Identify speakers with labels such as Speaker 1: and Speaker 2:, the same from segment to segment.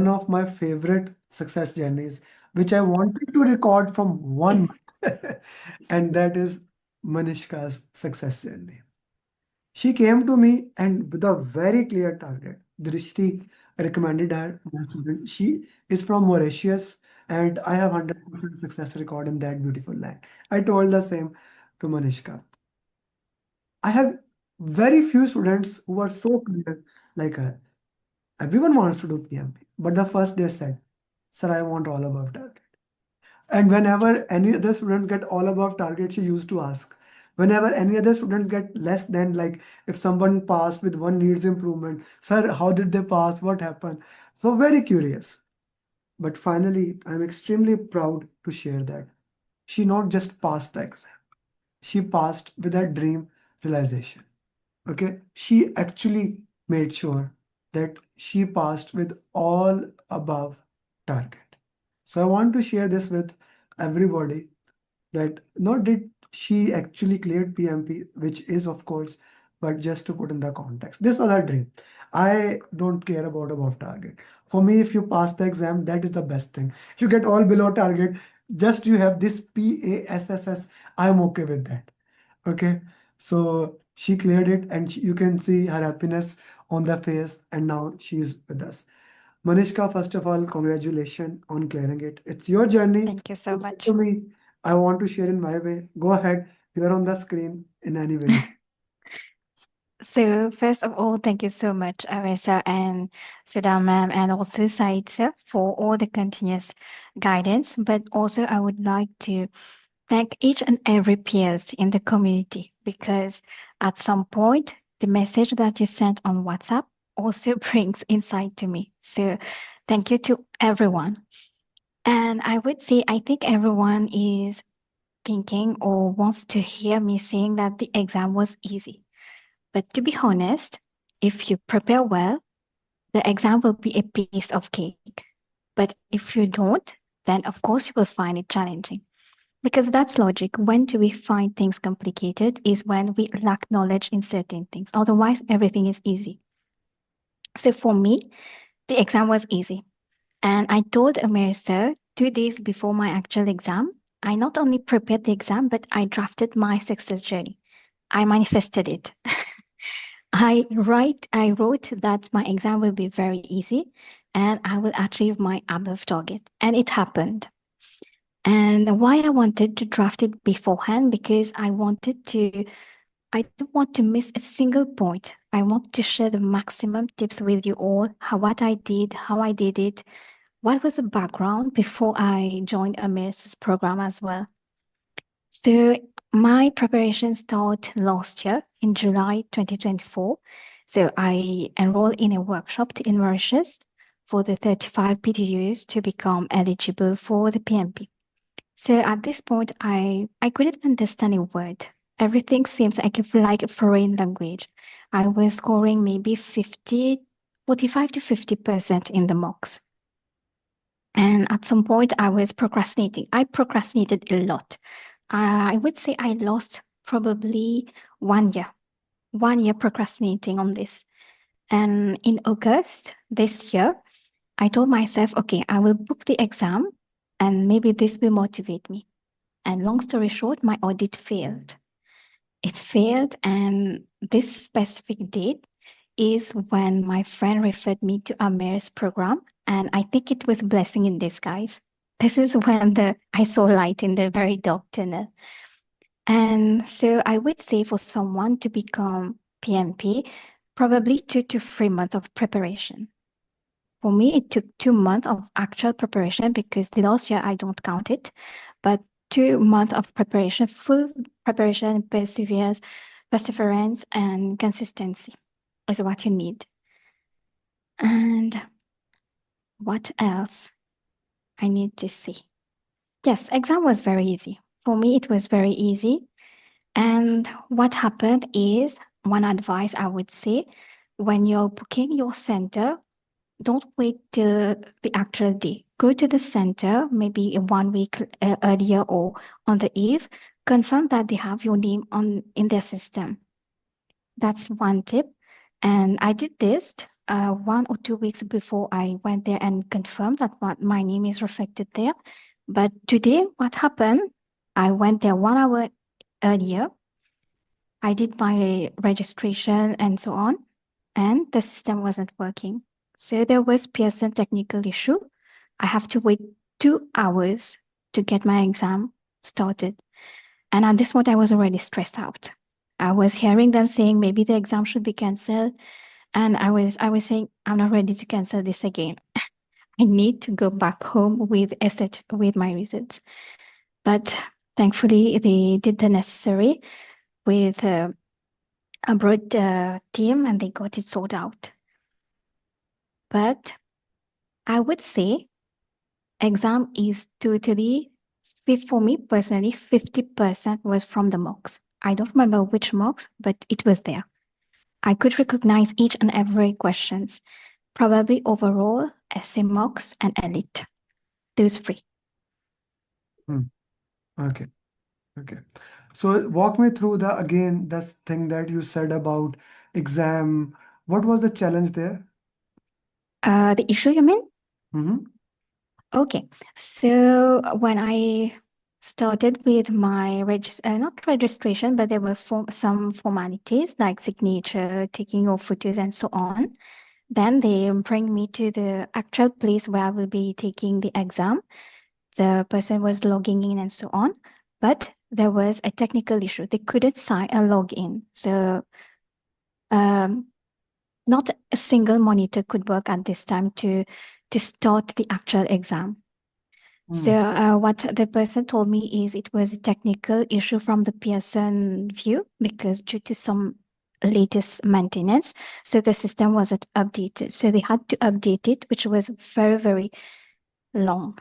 Speaker 1: one of my favorite success journeys, which I wanted to record from 1 month, and that is Manishka's success journey. She came to me and with a very clear target. Drishti recommended her. My student. She is from Mauritius, and I have 100% success record in that beautiful land. I told the same to Manishka. I have very few students who are so clear like her. Everyone wants to do PMP, but the first they said, "Sir, I want all above target." And whenever any other students get all above target, she used to ask. Whenever any other students get less than, like if someone passed with one needs improvement, "Sir, how did they pass? What happened?" So very curious. But finally, I'm extremely proud to share that she not just passed the exam, she passed with her dream realization. Okay, she actually made sure that she passed with all above target. So I want to share this with everybody that not did she actually cleared PMP, which is of course, but just to put in the context, this was her dream. I don't care about above target. For me, if you pass the exam, that is the best thing. If you get all below target, just you have this PASSS, I'm okay with that. Okay, so she cleared it, and you can see her happiness on the face, and now she is with us. Manishka, first of all, congratulations on clearing it. It's your journey.
Speaker 2: Thank you so
Speaker 1: You said
Speaker 2: much.
Speaker 1: to me, I want to share in my way. Go ahead. You're on the screen in any way.
Speaker 2: So first of all, thank you so much, Arisa and Sudha ma'am, and also Said sir, for all the continuous guidance. But also, I would like to thank each and every peers in the community because at some point, the message that you sent on WhatsApp also brings insight to me. So thank you to everyone. And I would say, I think everyone is thinking or wants to hear me saying that the exam was easy. But to be honest, if you prepare well, the exam will be a piece of cake. But if you don't, then of course you will find it challenging. Because that's logic. When do we find things complicated is when we lack knowledge in certain things. Otherwise, everything is easy. So for me, the exam was easy. And I told Amir sir 2 days before my actual exam, I not only prepared the exam, but I drafted my success journey. I manifested it. I wrote that my exam will be very easy and I will achieve my above target. And it happened. And why I wanted to draft it beforehand, because I don't want to miss a single point. I want to share the maximum tips with you all, what I did, how I did it, what was the background before I joined Amir's program as well. So my preparation started last year in July 2024. So I enrolled in a workshop in Mauritius for the 35 PTUs to become eligible for the PMP. So at this point, I couldn't understand a word. Everything seems like a foreign language. I was scoring maybe 45 to 50% in the mocks. And at some point, I was procrastinating. I procrastinated a lot. I would say I lost probably 1 year, 1 year procrastinating on this. And in August this year, I told myself, okay, I will book the exam and maybe this will motivate me. And long story short, my audit failed. It failed, and this specific date is when my friend referred me to Amer's program, and I think it was a blessing in disguise. This is when I saw light in the very dark tunnel. And so I would say for someone to become PMP, probably 2 to 3 months of preparation. For me, it took 2 months of actual preparation because the last year I don't count it, but 2 months of preparation, full preparation, perseverance, and consistency is what you need. And what else I need to see? Yes, exam was very easy. For me, it was very easy. And what happened is one advice I would say when you're booking your center, don't wait till the actual day. Go to the center maybe 1 week earlier or on the eve. Confirm that they have your name on in their system. That's one tip. And I did this 1 or 2 weeks before I went there and confirmed that my name is reflected there. But today, what happened? I went there 1 hour earlier. I did my registration and so on, and the system wasn't working. So there was Pearson technical issue. I have to wait 2 hours to get my exam started. And at this point, I was already stressed out. I was hearing them saying maybe the exam should be canceled. And I was saying, I'm not ready to cancel this again. I need to go back home with with my results. But thankfully, they did the necessary with a broad team and they got it sorted out. But I would say exam is totally, for me personally, 50% was from the mocks. I don't remember which mocks, but it was there. I could recognize each and every questions. Probably overall, essay mocks and elite. Those three.
Speaker 1: Hmm. Okay. Okay. So walk me through the again this thing that you said about exam. What was the challenge there?
Speaker 2: The issue you mean?
Speaker 1: Mm-hmm.
Speaker 2: Okay. So when I started with my not registration, but there were some formalities like signature, taking your photos, and so on. Then they bring me to the actual place where I will be taking the exam. The person was logging in and so on, but there was a technical issue. They couldn't sign a login. So um, not a single monitor could work at this time to start the actual exam. So
Speaker 1: Hmm.
Speaker 2: what the person told me is it was a technical issue from the Pearson view because due to some latest maintenance, so the system wasn't updated. So they had to update it, which was very, very long.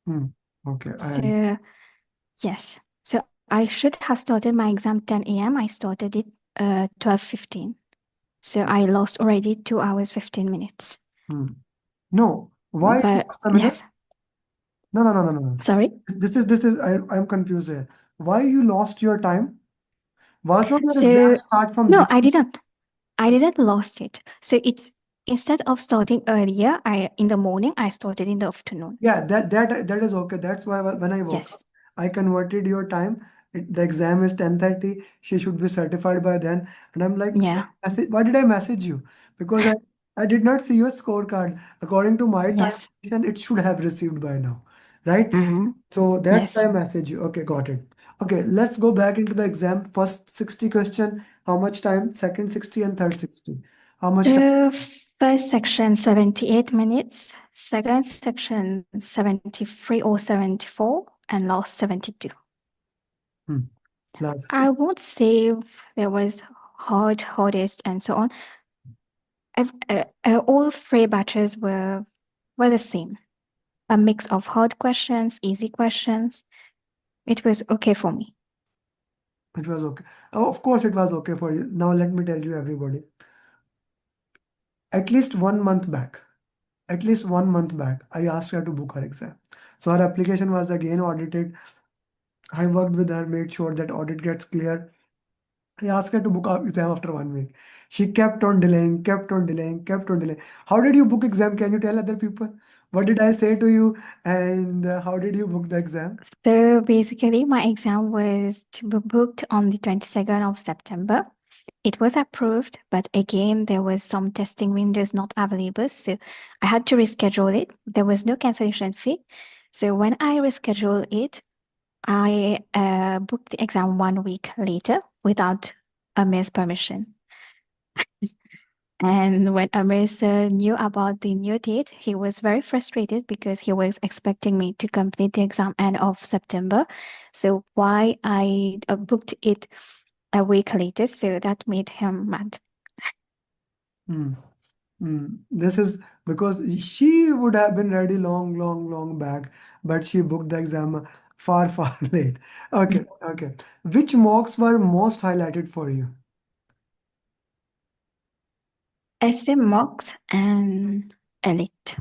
Speaker 1: Hmm. Okay.
Speaker 2: So yes, so I should have started my exam 10 a.m. I started it 12:15. So I lost already 2 hours 15 minutes.
Speaker 1: Hmm. No. Why?
Speaker 2: But
Speaker 1: Just a minute.
Speaker 2: yes,
Speaker 1: No, no, no, no, no, no.
Speaker 2: sorry.
Speaker 1: This is I'm confused here. Why you lost your time? Was not your exam
Speaker 2: So
Speaker 1: start from
Speaker 2: no,
Speaker 1: zero?
Speaker 2: I didn't lost it. So it's instead of starting earlier, I in the morning, I started in the afternoon.
Speaker 1: Yeah, that is okay. That's why when I woke up,
Speaker 2: Yes.
Speaker 1: I converted your time. The exam is 10:30. She should be certified by then. And I'm like,
Speaker 2: Yeah.
Speaker 1: why did I message you? Because I did not see your scorecard. According to my time,
Speaker 2: Yes.
Speaker 1: it should have received by now, right?
Speaker 2: Mm-hmm.
Speaker 1: So that's why
Speaker 2: Yes.
Speaker 1: I message you. Okay, got it. Okay, let's go back into the exam. First 60 question, how much time? Second 60 and third 60. How much time?
Speaker 2: The first section 78 minutes, second section 73 or 74, and last 72.
Speaker 1: Hmm. Last.
Speaker 2: I won't say there was hardest, and so on. All three batches were the same. A mix of hard questions, easy questions. It was okay for me.
Speaker 1: It was okay. Oh, of course, it was okay for you. Now, let me tell you, everybody. At least 1 month back, at least 1 month back, I asked her to book her exam. So her application was again audited. I worked with her, made sure that audit gets clear. I asked her to book our exam after 1 week. She kept on delaying, kept on delaying, kept on delaying. How did you book exam? Can you tell other people? What did I say to you? And how did you book the exam?
Speaker 2: So basically, my exam was to be booked on the 22nd of September. It was approved, but again, there was some testing windows not available, so I had to reschedule it. There was no cancellation fee. So when I rescheduled it, I booked the exam 1 week later without Amir's permission. And when Amir knew about the new date, he was very frustrated because he was expecting me to complete the exam end of September. So why I booked it a week later, so that made him mad.
Speaker 1: Hmm. This is because she would have been ready long, long, long back, but she booked the exam far, far late. Okay, okay. Which mocks were most highlighted for you?
Speaker 2: Essay mocks and elite.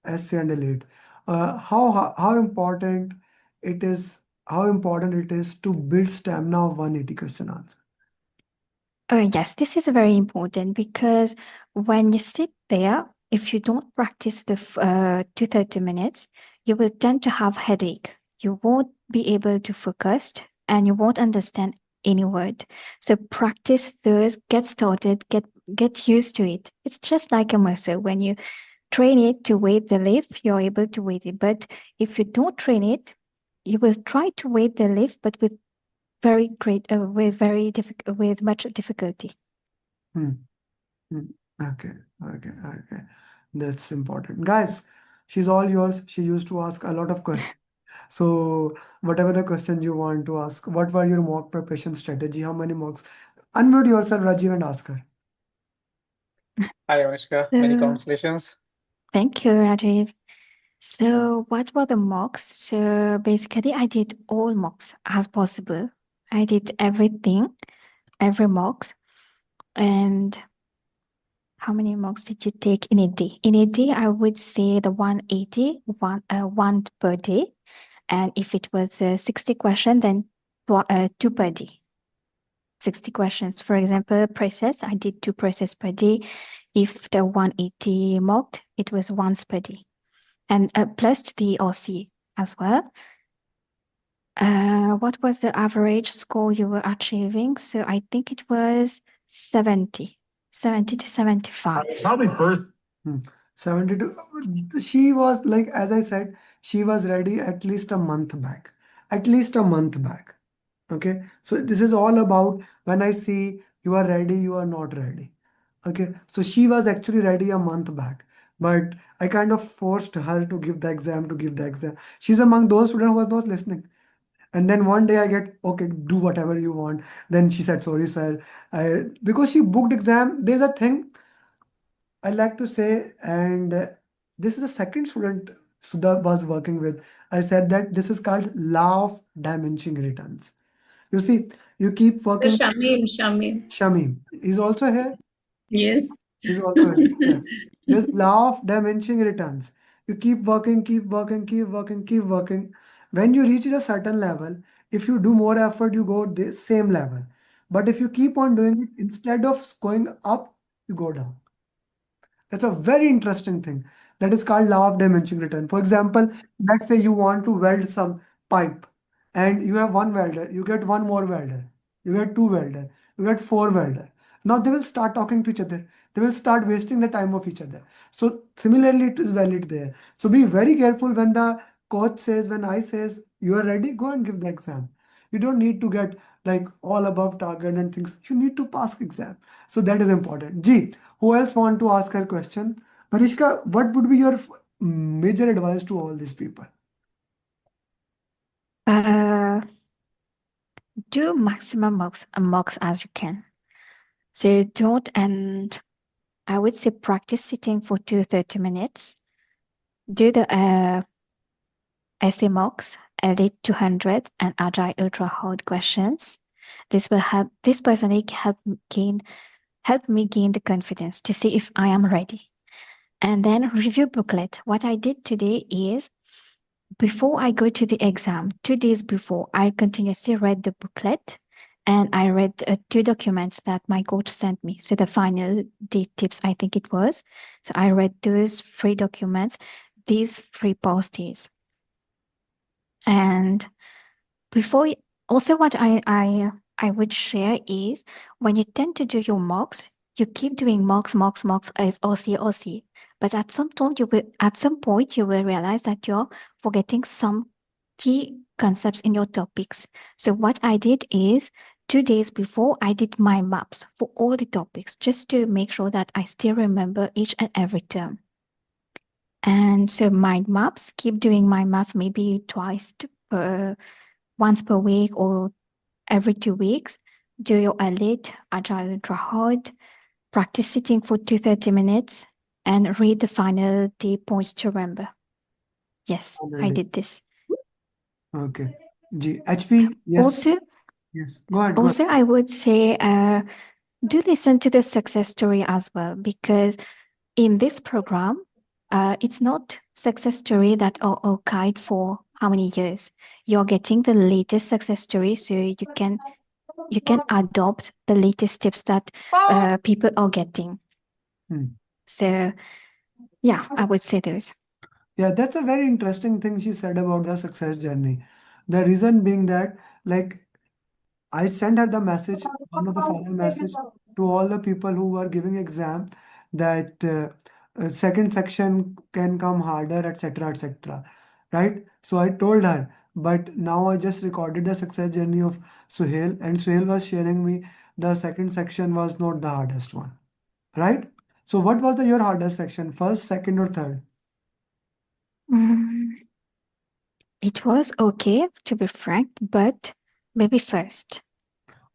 Speaker 1: Essay and elite. How important it is? How important it is to build stamina of 180 question answer?
Speaker 2: Yes, this is very important because when you sit there, if you don't practice the 2 30 minutes, you will tend to have headache. You won't be able to focus and you won't understand any word. So practice those, get started, get used to it. It's just like a muscle. When you train it to weight the lift, you're able to weight it. But if you don't train it, you will try to weight the lift, but with much difficulty.
Speaker 1: Hmm. Hmm. Okay, okay, okay. That's important. Guys, she's all yours. She used to ask a lot of questions. So, whatever the question you want to ask, what were your mock preparation strategy? How many mocks? Unmute yourself, Rajiv, and ask her.
Speaker 3: Hi, Anushka. Many
Speaker 2: So
Speaker 3: congratulations.
Speaker 2: thank you, Rajiv. So what were the mocks? So basically, I did all mocks as possible. I did everything, every mocks. And how many mocks did you take in a day? In a day, I would say the 180, one per day. And if it was 60 questions, then two per day. 60 questions. For example, process, I did two process per day. If the 180 mocked, it was once per day. And plus the OC as well. What was the average score you were achieving? So I think it was 70 to 75.
Speaker 1: Probably first. Hmm. 72. She was like, as I said, she was ready at least a month back. At least a month back. Okay. So this is all about when I see you are ready, you are not ready. Okay. So she was actually ready a month back. But I kind of forced her to give the exam, to give the exam. She's among those students who was not listening. And then one day I get, okay, do whatever you want. Then she said, sorry, sir. Because she booked exam, there's a thing I like to say, and this is the second student Sudha was working with. I said that this is called law of diminishing returns. You see, you keep
Speaker 4: The
Speaker 1: working.
Speaker 4: Shamim.
Speaker 1: Shamim is also here.
Speaker 4: Yes.
Speaker 1: He's also here. Yes. This law of diminishing returns. You keep working, keep working, keep working, keep working. When you reach a certain level, if you do more effort, you go the same level. But if you keep on doing it, instead of going up, you go down. That's a very interesting thing. That is called law of diminishing return. For example, let's say you want to weld some pipe and you have one welder, you get one more welder, you get two welder, you get four welder. Now they will start talking to each other. They will start wasting the time of each other. So similarly, it is valid there. So be very careful when the coach says, when I says you are ready, go and give the exam. You don't need to get like all above target and things. You need to pass exam. So that is important. G, who else want to ask her question? Manishka, what would be your major advice to all these people?
Speaker 2: Uh, do maximum mocks as you can. So don't, and I would say practice sitting for 30 minutes. Do the essay mocks, Elite 200, and Agile Ultra Hard questions. This personally help me gain the confidence to see if I am ready. And then review booklet. What I did today is before I go to the exam, 2 days before, I continuously read the booklet and I read two documents that my coach sent me. So the final date tips, I think it was. So I read those three documents, these three past days. And before also what I would share is when you tend to do your mocks, you keep doing mocks as OC. But at some point you will realize that you're forgetting some key concepts in your topics. So what I did is 2 days before I did my maps for all the topics just to make sure that I still remember each and every term. And so mind maps, keep doing mind maps maybe once per week or every 2 weeks. Do your elite, agile ultra hard, practice sitting for 2 30 minutes, and read the final day points to remember. Yes, I
Speaker 1: Already.
Speaker 2: did this.
Speaker 1: Okay. G, HP, yes,
Speaker 2: Also,
Speaker 1: yes. Go ahead, go ahead.
Speaker 2: also I would say do listen to the success story as well because in this program, it's not success story that are archived for how many years. You're getting the latest success story so you can you can adopt the latest tips that people are getting. So, yeah, I would say those.
Speaker 1: Yeah, that's a very interesting thing she said about the success journey. The reason being that, like, I sent her the message, one of the final message to all the people who were giving exam that second section can come harder, etc., etc. Right? So I told her, but now I just recorded the success journey of Suhail, and Suhail was sharing me the second section was not the hardest one. Right? So what was your hardest section? First, second, or third?
Speaker 2: Mm, it was okay, to be frank, but maybe first.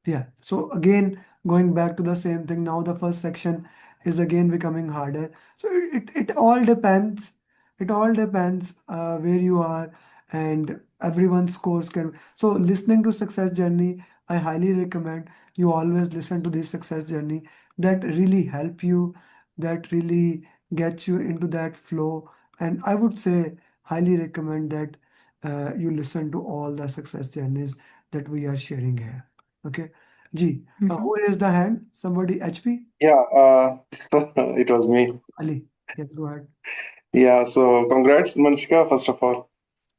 Speaker 1: Yeah. So again, going back to the same thing, now the first section is again becoming harder. So it all depends. It all depends where you are, and everyone's scores can. So listening to success journey, I highly recommend you always listen to this success journey that really help you, that really gets you into that flow. And I would say highly recommend that you listen to all the success journeys that we are sharing here. Okay. G,
Speaker 2: Mhm.
Speaker 1: who raised the hand? Somebody, HP?
Speaker 5: Yeah, it was me.
Speaker 1: Ali. Yes, go ahead.
Speaker 5: Yeah, so congrats, Manshika, first of all.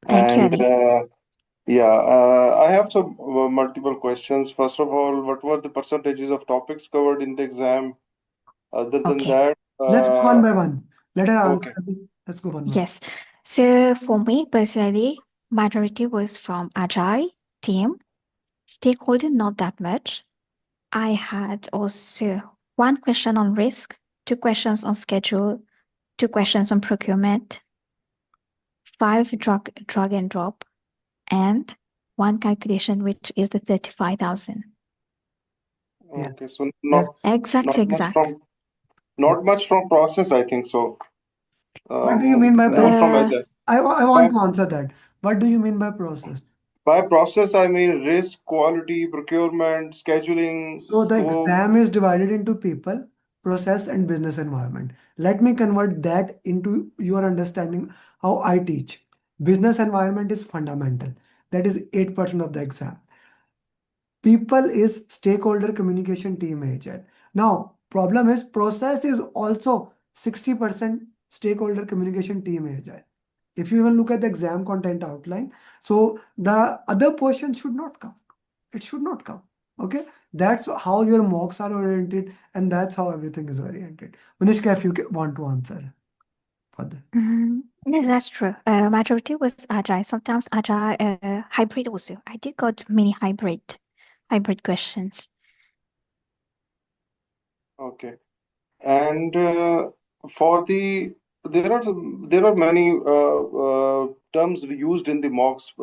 Speaker 2: Thank you,
Speaker 5: And
Speaker 2: Ali.
Speaker 5: I have some multiple questions. First of all, what were the percentages of topics covered in the exam? Other than
Speaker 2: Okay.
Speaker 5: that,
Speaker 1: Let's go one by one. Let her answer.
Speaker 5: okay,
Speaker 1: Ali. Let's go one by one.
Speaker 2: Yes. So for me personally, majority was from Agile team, stakeholder not that much. I had also one question on risk, two questions on schedule, two questions on procurement, five drag and drop, and one calculation which is the 35,000.
Speaker 1: Yeah.
Speaker 5: okay. So
Speaker 1: That's
Speaker 2: Exact to
Speaker 5: not much
Speaker 2: exact.
Speaker 5: from
Speaker 1: yeah.
Speaker 5: not much from process, I think so.
Speaker 1: What do you mean by
Speaker 5: More
Speaker 1: process?
Speaker 5: from
Speaker 2: Uh,
Speaker 5: agile.
Speaker 1: I want
Speaker 5: By
Speaker 1: to answer that. What do you mean by process?
Speaker 5: by process, I mean risk, quality, procurement, scheduling,
Speaker 1: So the
Speaker 5: scope.
Speaker 1: exam is divided into people, process, and business environment. Let me convert that into your understanding how I teach. Business environment is fundamental. That is 8% of the exam. People is stakeholder communication team agent. Now, problem is process is also 60% stakeholder communication team agent. If you even look at the exam content outline, so the other portion should not come. It should not come. Okay, that's how your mocks are oriented, and that's how everything is oriented. Manishka, if you want to answer further.
Speaker 2: yes, that's true. Majority was agile. Sometimes agile, hybrid also. I did got many hybrid questions.
Speaker 5: Okay. And for the there are many terms used in the mocks,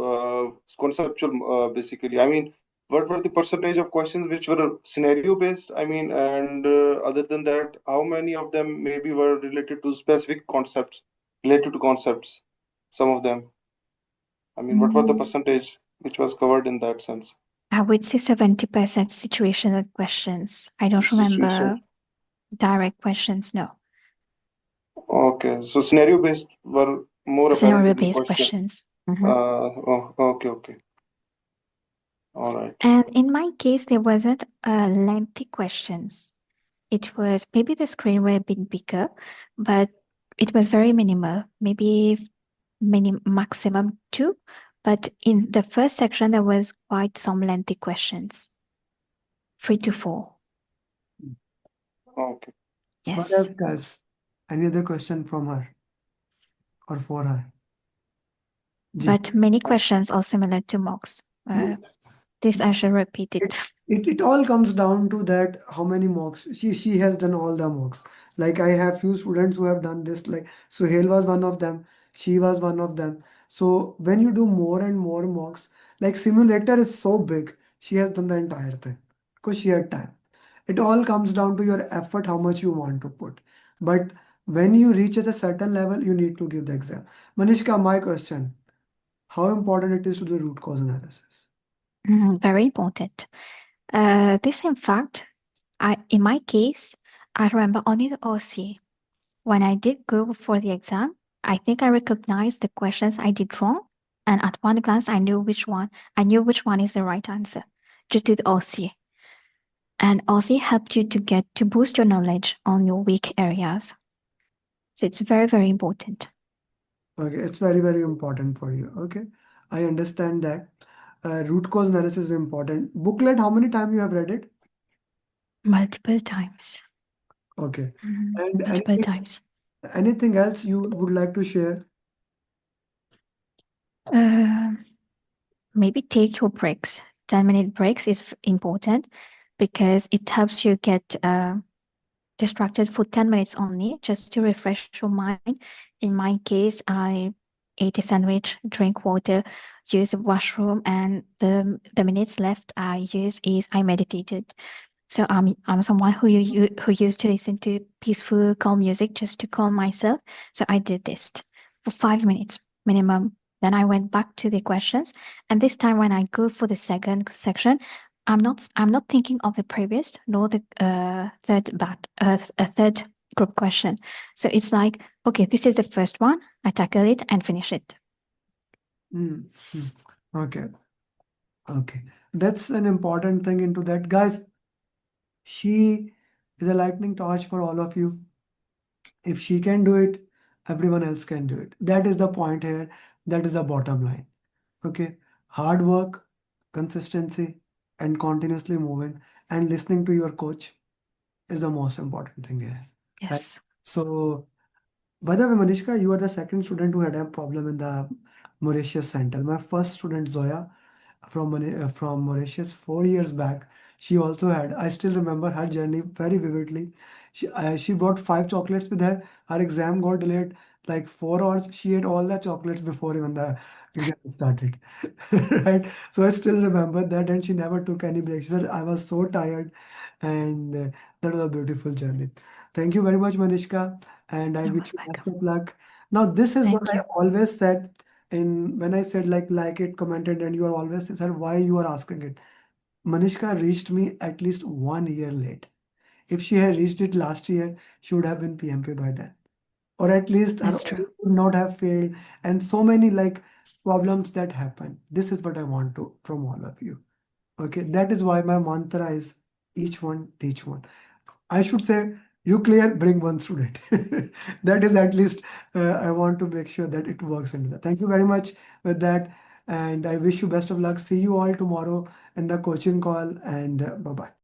Speaker 5: conceptual basically. I mean, what were the percentage of questions which were scenario based? I mean, and other than that, how many of them maybe were related to specific concepts, related to concepts? Some of them. I mean, what were the
Speaker 2: Mm,
Speaker 5: percentage which was covered in that sense?
Speaker 2: I would say 70% situational questions. I don't
Speaker 5: Situation.
Speaker 2: remember direct questions. No,
Speaker 5: Okay, so scenario based were more apparent in the
Speaker 2: scenario-based
Speaker 5: question.
Speaker 2: questions.
Speaker 5: Oh, okay, okay. All right.
Speaker 2: And in my case, there wasn't lengthy questions. It was maybe the screen were a bit bigger, but it was very minimal, maybe maximum two. But in the first section, there was quite some lengthy questions, 3 to 4.
Speaker 5: Okay.
Speaker 1: What
Speaker 2: Yes,
Speaker 1: else, guys? Any other question from her or for her? G.
Speaker 2: but many questions are similar to mocks. This I should repeat
Speaker 1: it,
Speaker 2: it.
Speaker 1: it all comes down to that how many mocks she has done all the mocks. Like I have few students who have done this. Like Suhail was one of them. She was one of them. So when you do more and more mocks, like simulator is so big, she has done the entire thing because she had time. It all comes down to your effort, how much you want to put. But when you reach at a certain level, you need to give the exam. Manishka, my question: how important it is to do root cause analysis?
Speaker 2: Very important. This, in fact, in my case, I remember only the OC. When I did go for the exam, I think I recognized the questions I did wrong, and at one glance, I knew which one is the right answer due to the OC. and also help you to get to boost your knowledge on your weak areas. So it's very, very important.
Speaker 1: Okay, it's very, very important for you. Okay, I understand that. Root cause analysis is important. Booklet, how many times you have read it?
Speaker 2: Multiple times.
Speaker 1: Okay.
Speaker 2: Mhm.
Speaker 1: And
Speaker 2: Multiple times.
Speaker 1: anything else you would like to share?
Speaker 2: Uh, Maybe take your breaks. 10-minute breaks is important because it helps you get distracted for 10 minutes only just to refresh your mind. In my case, I ate a sandwich, drink water, use the washroom, and the minutes left I use is I meditated. So I'm someone who used to listen to peaceful, calm music just to calm myself. So I did this for 5 minutes minimum. Then I went back to the questions, and this time when I go for the second section, I'm not thinking of the previous nor the third group question. So it's like, okay, this is the first one. I tackle it and finish it.
Speaker 1: Mm, mm. Okay. Okay. That's an important thing into that. Guys, she is a lightning torch for all of you. If she can do it, everyone else can do it. That is the point here. That is the bottom line. Okay. Hard work, consistency, and continuously moving and listening to your coach is the most important thing here. Right?
Speaker 2: Yes.
Speaker 1: So, by the way, Manishka, you are the second student who had a problem in the Mauritius Center. My first student, Zoya, from Mauritius 4 years back. She also had. I still remember her journey very vividly. She brought 5 chocolates with her. Her exam got delayed like 4 hours. She ate all the chocolates before even the exam started. Right. So I still remember that, and she never took any break. She said, "I was so tired," and that was a beautiful journey. Thank you very much, Manishka, and I
Speaker 2: You're
Speaker 1: wish
Speaker 2: most
Speaker 1: you best
Speaker 2: welcome.
Speaker 1: of luck. Now, this is what
Speaker 2: Thank
Speaker 1: I
Speaker 2: you.
Speaker 1: always said in when I said like it, commented, and you are always said why you are asking it. Manishka reached me at least 1 year late. If she had reached it last year, she would have been PMP by then. Or at least her
Speaker 2: That's true.
Speaker 1: audit would not have failed. And so many like problems that happen. This is what I want to from all of you. Okay. That is why my mantra is each one teach one. I should say, you clear, bring one student. That is at least, I want to make sure that it works into that. Thank you very much with that. And I wish you best of luck. See you all tomorrow in the coaching call, and bye bye.